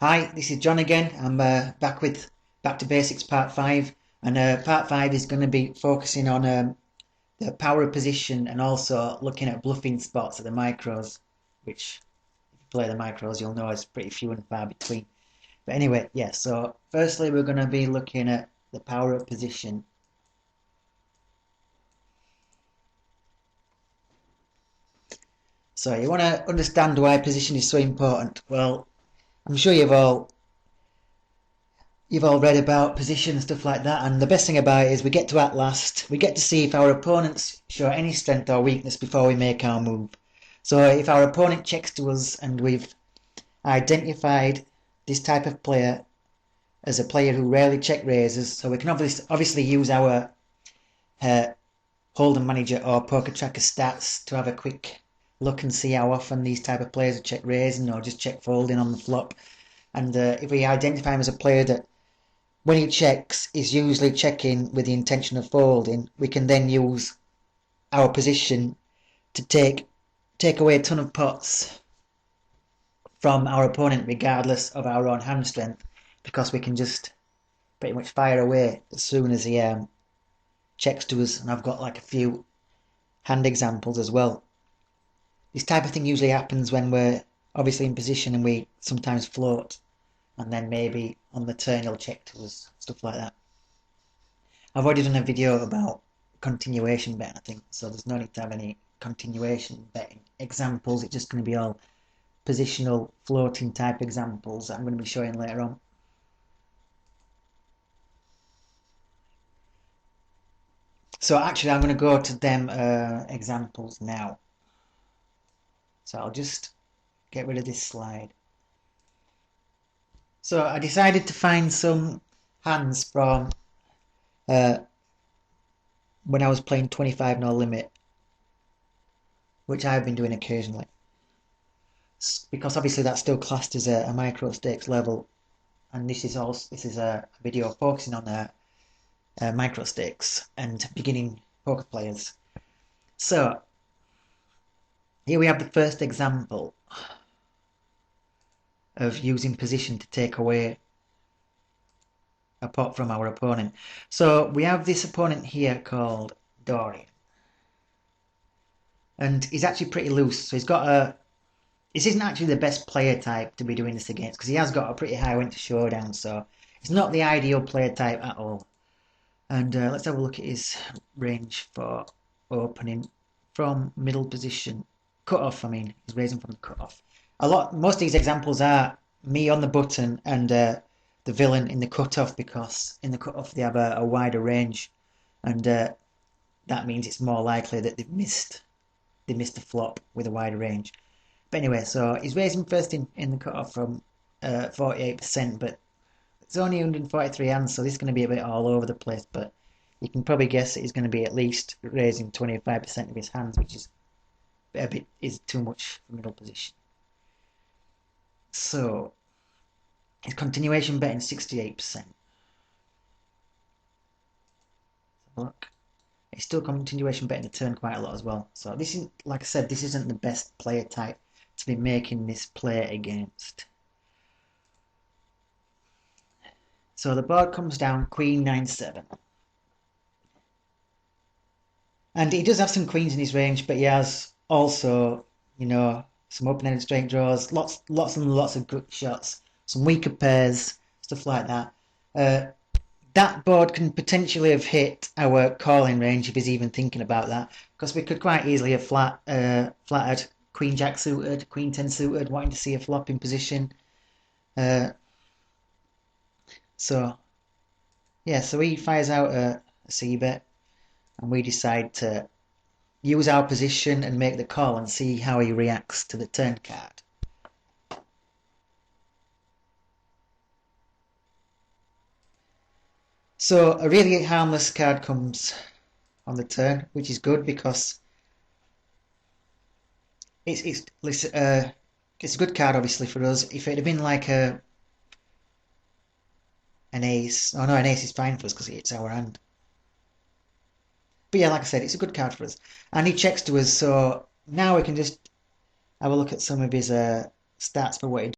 Hi, this is John again. I'm back with Back to Basics Part 5, and Part 5 is going to be focusing on the power of position and also looking at bluffing spots at the micros, which, if you play the micros, you'll know is pretty few and far between. But anyway, yeah, so firstly, we're going to be looking at the power of position. So, you want to understand why position is so important? Well, I'm sure you've all read about position and stuff like that, and the best thing about it is we get to act last. We get to see if our opponents show any strength or weakness before we make our move. So if our opponent checks to us and we've identified this type of player as a player who rarely check raises, so we can obviously use our uh, Hold'em Manager or Poker Tracker stats to have a quick look and see how often these type of players are check raising or just check folding on the flop. And if we identify him as a player that when he checks, he's usually checking with the intention of folding, we can then use our position to take away a ton of pots from our opponent regardless of our own hand strength, because we can just pretty much fire away as soon as he checks to us. And I've got like a few hand examples as well. This type of thing usually happens when we're obviously in position and we sometimes float, and then maybe on the turn he'll check to us, stuff like that. I've already done a video about continuation betting, I think, so there's no need to have any continuation betting examples. It's just going to be all positional floating type examples that I'm going to be showing later on. So actually I'm going to go to them examples now. So I'll just get rid of this slide. So I decided to find some hands from when I was playing 25 no limit, which I've been doing occasionally, because obviously that's still classed as a micro stakes level, and this is a video focusing on micro stakes and beginning poker players. So here we have the first example of using position to take away a pot from our opponent. So we have this opponent here called Dorian, and he's actually pretty loose. So this isn't actually the best player type to be doing this against, because he has got a pretty high win to showdown, so it's not the ideal player type at all. And let's have a look at his range for opening from middle position. Cut-off, I mean, he's raising from the cut-off. Most of these examples are me on the button and the villain in the cut-off, because in the cut-off they have a wider range, and that means it's more likely that they missed the flop with a wider range. But anyway, so he's raising first in the cut-off from 48%, but it's only 143 hands, so this is going to be a bit all over the place, but you can probably guess that he's going to be at least raising 25% of his hands, which is too much for middle position. So his continuation betting 68%. Look, he's still continuation betting the turn quite a lot as well. So this is, like I said, this isn't the best player type to be making this play against. So the board comes down Queen 9-7. And he does have some queens in his range, but he has also, some open-ended straight draws, lots and lots of good shots, some weaker pairs, stuff like that. That board can potentially have hit our calling range if he's even thinking about that, because we could quite easily have flattered Queen Jack suited, Queen 10 suited, wanting to see a flop in position. So he fires out a c-bet, and we decide to use our position and make the call and see how he reacts to the turn card. So a really harmless card comes on the turn, which is good because it's a good card obviously for us. If it had been like an ace, oh no, an ace is fine for us because it's our hand. But yeah, like I said, it's a good card for us. And he checks to us, so now we can just have a look at some of his stats for what he